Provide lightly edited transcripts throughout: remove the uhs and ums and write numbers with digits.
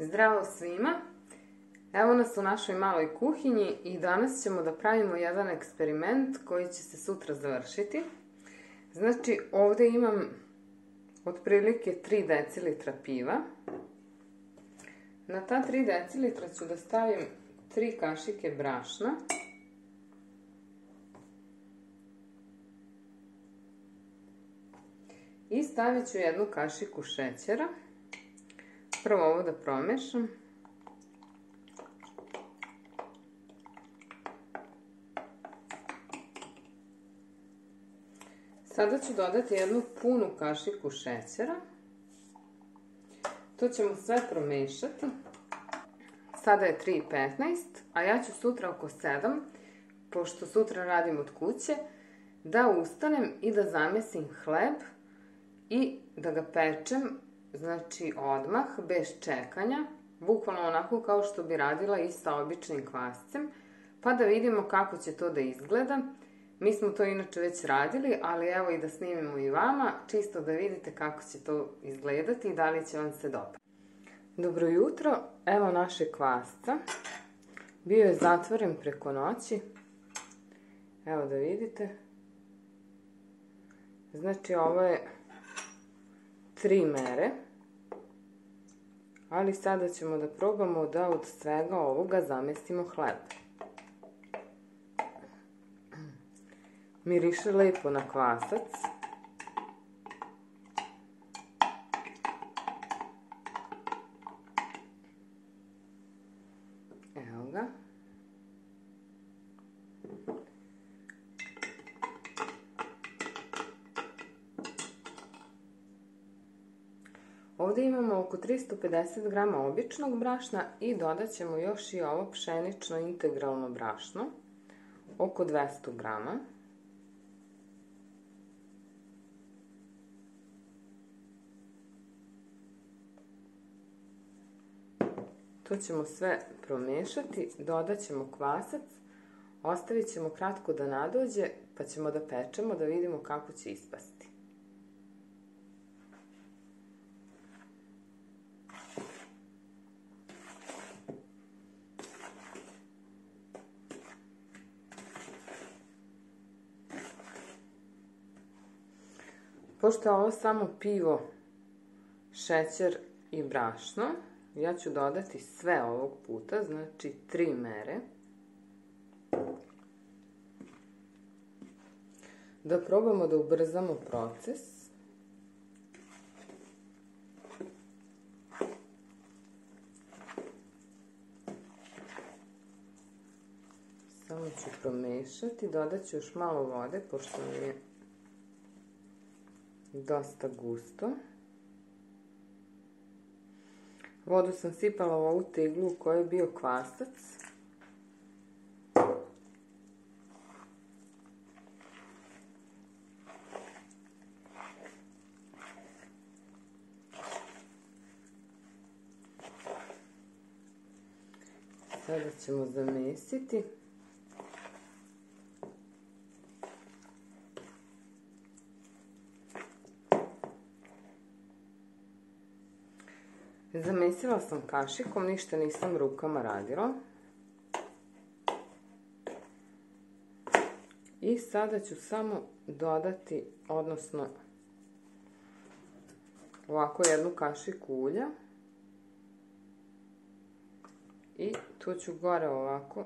Zdravo svima! Evo nas u našoj maloj kuhinji i danas ćemo da pravimo jedan eksperiment koji će se sutra završiti. Znači, ovde imam otprilike 3 decilitra piva. Na ta 3 decilitra ću da stavim 3 kašike brašna. I stavit ću 1 kašiku šećera. Prvo ovo da promešam. Sada ću dodati 1 punu kašiku šećera. To ćemo sve promešati. Sada je 3:15, a ja ću sutra oko 7, pošto sutra radim od kuće, da ustanem i da zamesim hleb i da ga pečem, znači odmah, bez čekanja, bukvalno onako kao što bi radila i sa običnim kvascem, pa da vidimo kako će to da izgleda. Mi smo to inače već radili, ali evo i da snimimo i vama, čisto da vidite kako će to izgledati i da li će vam se dopati. Dobro jutro, evo naše kvasca. Bio je zatvoren preko noći. Evo da vidite. Znači ovo je 3 mere. Ali sada ćemo da probamo da od svega ovoga zamestimo hleb. Miriše lepo na kvasac. Evo ga. Ovdje imamo oko 350 grama običnog brašna i dodat ćemo još i ovo pšenično integralno brašno, oko 200 grama. To ćemo sve promešati, dodat ćemo kvasac, ostavit ćemo kratko da nadođe, pa ćemo da pečemo da vidimo kako će ispasti. Pošto je ovo samo pivo, šećer i brašno, ja ću dodati sve ovog puta, znači 3 mere. Da probamo da ubrzamo proces. Samo ću promešati, dodat ću još malo vode, pošto mi je dosta gusto. Vodu sam sipala u ovu teglu u kojoj je bio kvasac. Sada ćemo zamesiti. Zamesila sam kašikom, ništa nisam rukama radila. I sada ću samo dodati, odnosno ovako 1 kašiku ulja. I tu ću gore ovako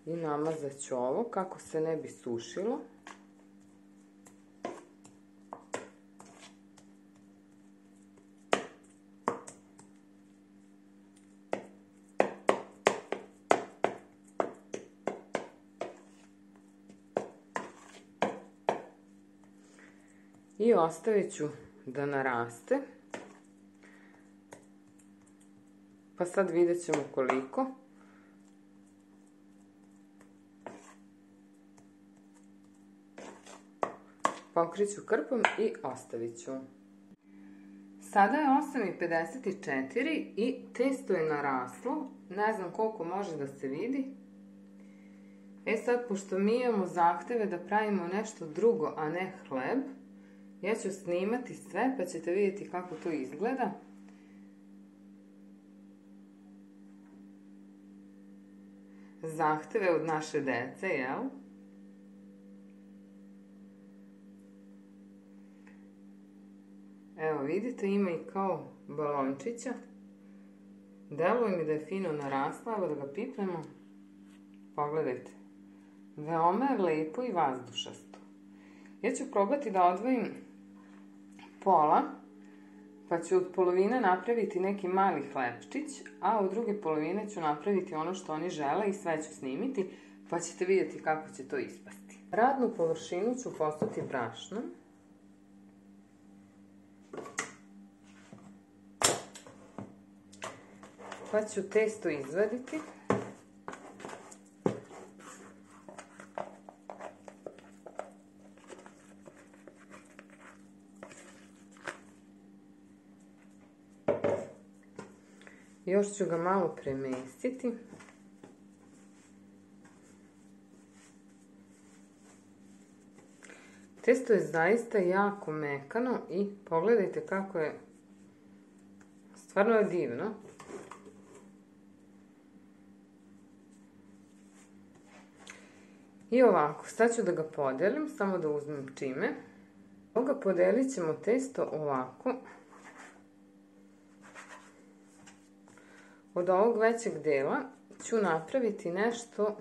i namazat ću ovo kako se ne bi sušilo. I ostavit ću da naraste. Pa sad vidjet ćemo koliko. Pokrit ću krpom i ostavit ću. Sada je 8:54 i testo je naraslo. Ne znam koliko može da se vidi. E sad, pošto mi imamo zahteve da pravimo nešto drugo, a ne hleb, ja ću snimati sve pa ćete vidjeti kako to izgleda. zahteve od naše dece, jel? Evo vidite, ima i kao balončića. Deluje mi da je fino narasla, evo da ga pipnemo. Pogledajte. Veoma je lepo i vazdušasto. Ja ću probati da odvojim pola, pa ću od polovine napraviti neki mali hlebčić, a od druge polovine ću napraviti ono što oni žele i sve ću snimiti, pa ćete vidjeti kako će to ispasti. Radnu površinu ću posuti brašnom. Pa ću testo izvaditi. Još ću ga malo premestiti. Testo je zaista jako mekano i pogledajte kako je, stvarno je divno. I ovako, sad ću da ga podelim, samo da uzmem čime. Ovoga podelit ćemo testo ovako. Od ovog većeg dela ću napraviti nešto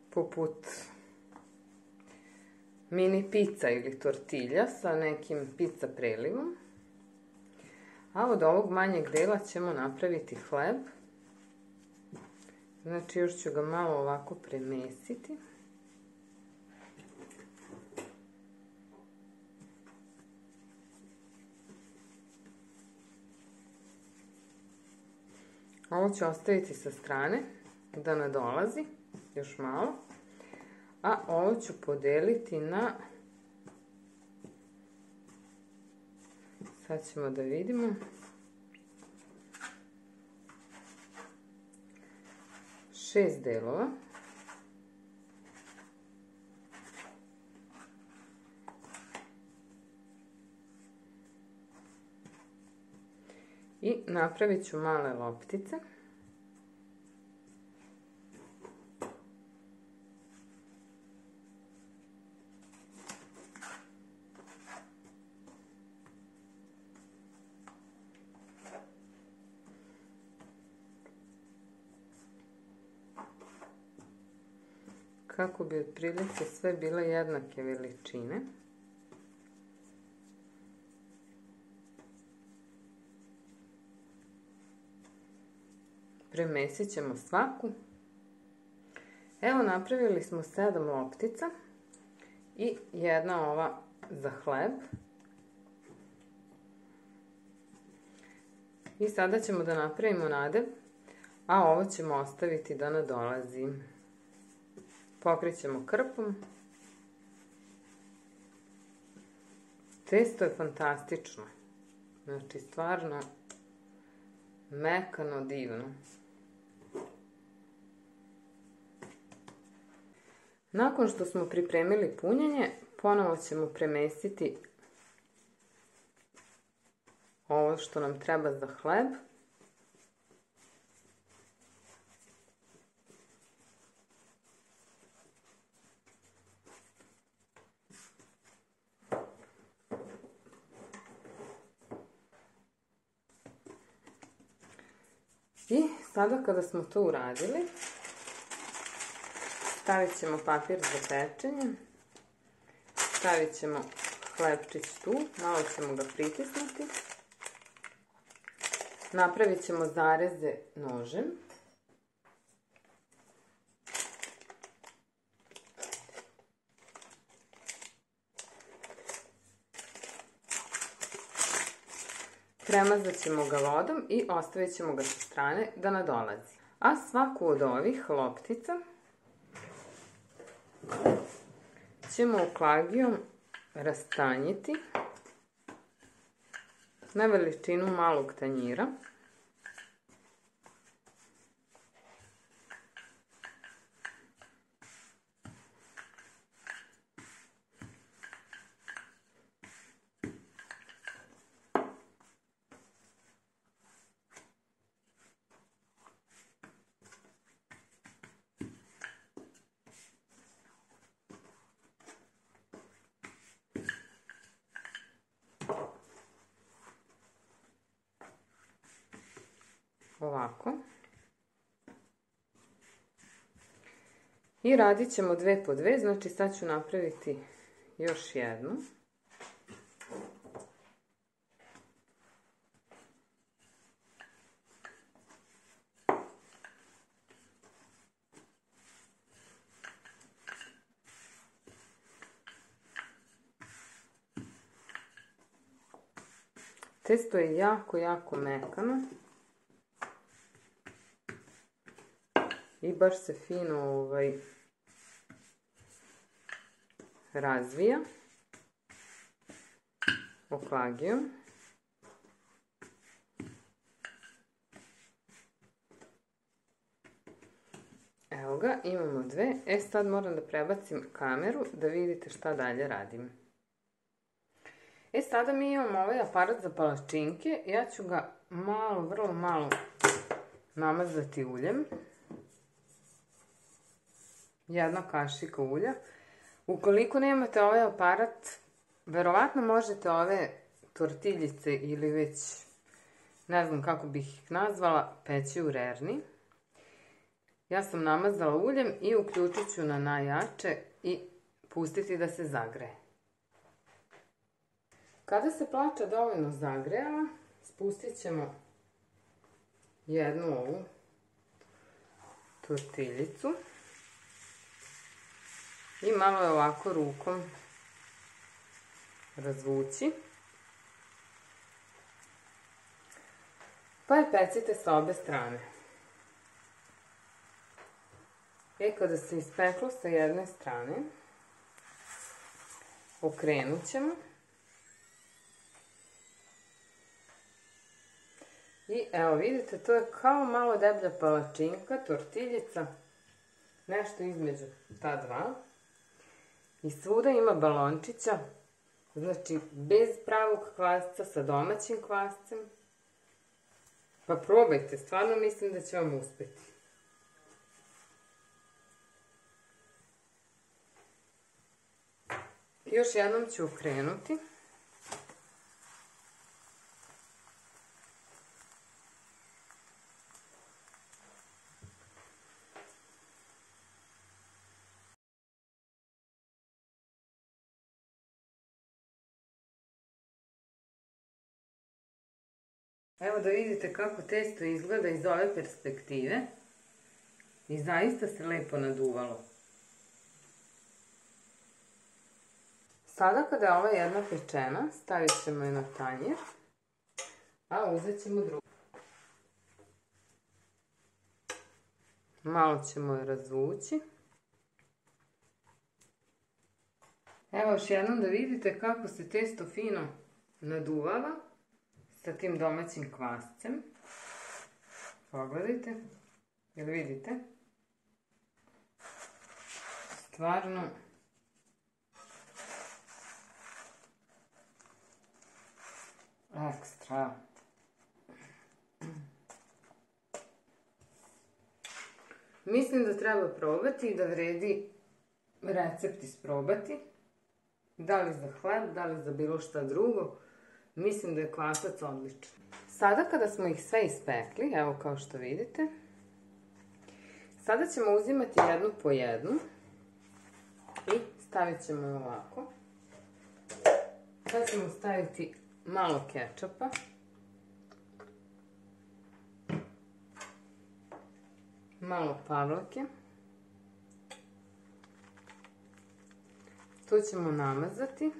poput mini pizza ili tortilja sa nekim pizza prelivom. A od ovog manjeg dela ćemo napraviti hleb. Znači još ću ga malo ovako premesiti. Ovo ću ostaviti sa strane da nadolazi još malo. A ovo ću podeliti na, sad ćemo da vidimo, 6 delova. I napravit ću male loptice. Kako bi otprilike sve bile jednake veličine. Premesit ćemo svaku. Evo, napravili smo 7 loptica i jedna ova za hleb. I sada ćemo da napravimo nadev, a ovo ćemo ostaviti da nadolazi. Pokrićemo krpom. Testo je fantastično. Znači, stvarno mekano, divno. Nakon što smo pripremili punjenje, ponovo ćemo premestiti ovo što nam treba za hleb. I sada kada smo to uradili, stavit ćemo papir za pečenje, stavit ćemo hlebčić tu, malo ćemo ga pritisnuti, napravit ćemo zareze nožem. Premazat ćemo ga vodom i ostavit ćemo ga sa strane da nadolazi. A svaku od ovih loptica ćemo oklagijom rastanjiti na veličinu malog tanjira. ovako. I radit ćemo 2 po 2, znači sad ću napraviti još jednu. Testo je jako mekano i baš se fino razvija oklagijom. Evo ga, imamo 2. Sad moram da prebacim kameru da vidite šta dalje radim. Sada mi imamo ovaj aparat za palačinke. Ja ću ga vrlo malo namazati uljem. 1 kašika ulja. Ukoliko nemate ovaj aparat, verovatno možete ove tortiljice ili već, ne znam kako bih ih nazvala, peći u rerni. Ja sam namazala uljem i uključit ću na najjače i pustiti da se zagreje. Kada se plača dovoljno zagrejala, spustit ćemo jednu ovu tortiljicu i malo je ovako rukom razvući. Pa je pecite sa obe strane. Kada se ispeklo sa jedne strane, okrenut ćemo. I evo vidite, to je kao malo deblja palačinka, tortiljica, nešto između ta dva. I svuda ima balončića, znači bez pravog kvasca, sa domaćim kvascem. Pa probajte, stvarno mislim da će vam uspeti. Još jednom ću okrenuti. Evo da vidite kako testo izgleda iz ove perspektive. I zaista se lepo naduvalo. Sada kada je ova jedna pečena, stavit ćemo je na tanjir, a uzet ćemo drugu. Malo ćemo je razvući. Evo još jednom da vidite kako se testo fino naduvava sa tim domaćim kvascem. Pogledajte, jel vidite? Stvarno ekstra. Mislim da treba probati i da vredi recept isprobati. Da li za hleb, da li za bilo šta drugo. Mislim da je kvasac odličan. Sada kada smo ih sve ispekli, evo kao što vidite, sada ćemo uzimati jednu po jednu i stavit ćemo je ovako. Sad ćemo staviti malo kečapa. Malo pavlake. To ćemo namazati.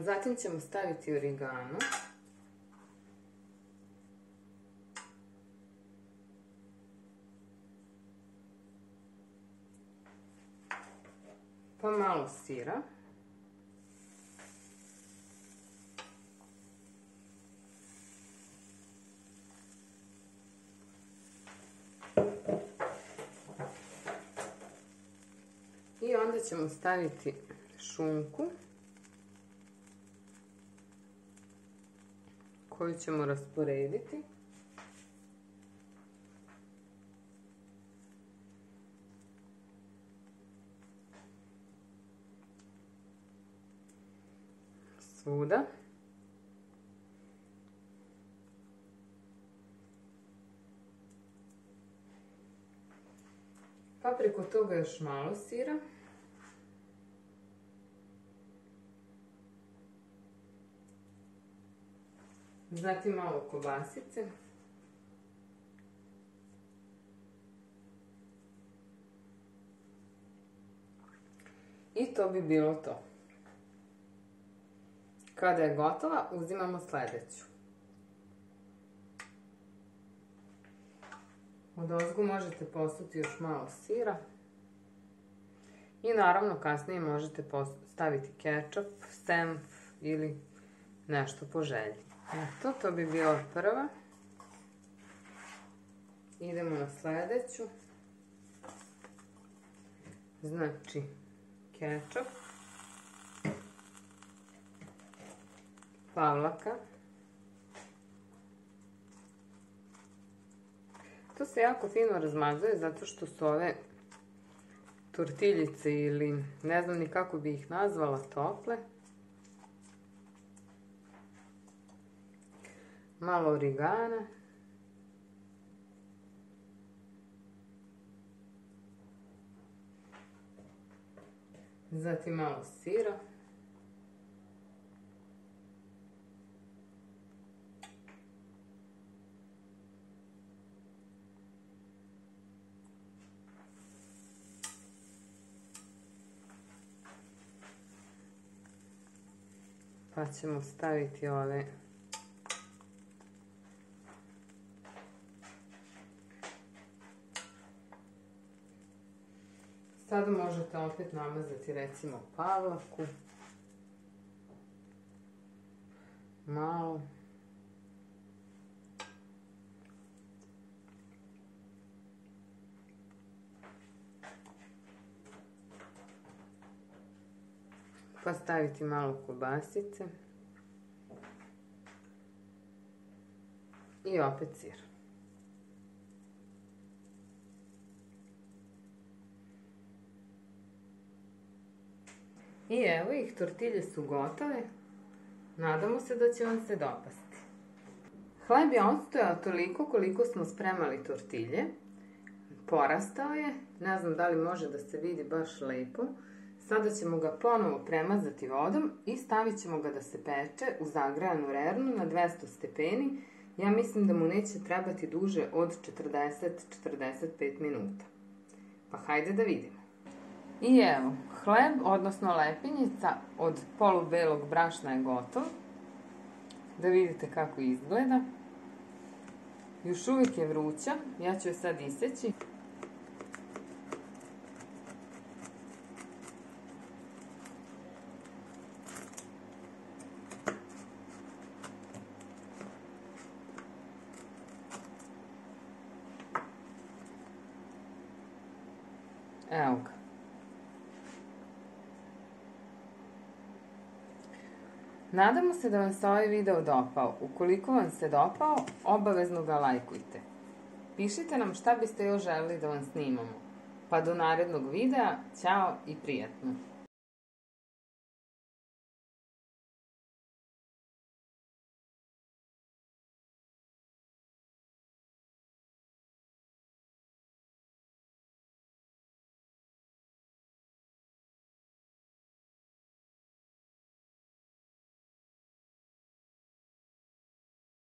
Zatim ćemo staviti origano. Pa malo sira. I onda ćemo staviti šunku koju ćemo rasporediti. svuda. Pa preko toga još malo sira. Zatim malo kobasice. I to bi bilo to. Kada je gotova, uzimamo sljedeću. Odozgo možete posuti još malo sira. I naravno kasnije možete staviti kečap, senf ili nešto po želji. Eto, to bi bila prva. Idemo na sljedeću. Znači, kečap, pavlaka. To se jako fino razmazuje zato što su ove tortiljice ili ne znam ni kako bi ih nazvala tople. Malo origana. Zatim malo sira. Pa ćemo staviti ove sada možete opet namazati recimo pavlaku. Malo. Pa staviti malo kobasice. I opet sir. I evo ih, tortilje su gotove. Nadamo se da će vam se dopasti. Hleb je odstojao toliko koliko smo spremali tortilje. Porastao je, ne znam da li može da se vidi baš lepo. Sada ćemo ga ponovo premazati vodom i stavit ćemo ga da se peče u zagrejanu rernu na 200 stepeni. Ja mislim da mu neće trebati duže od 40-45 minuta. Pa hajde da vidimo. I evo, hleb, odnosno lepinjica od polubelog brašna je gotov. Da vidite kako izgleda. Još uvijek je vruća, ja ću je sad iseći. Evo ga. Nadamo se da vam se ovaj video dopao. Ukoliko vam se dopao, obavezno ga lajkujte. Pišite nam šta biste još želeli da vam snimamo. Pa do narednog videa, ćao i prijatno!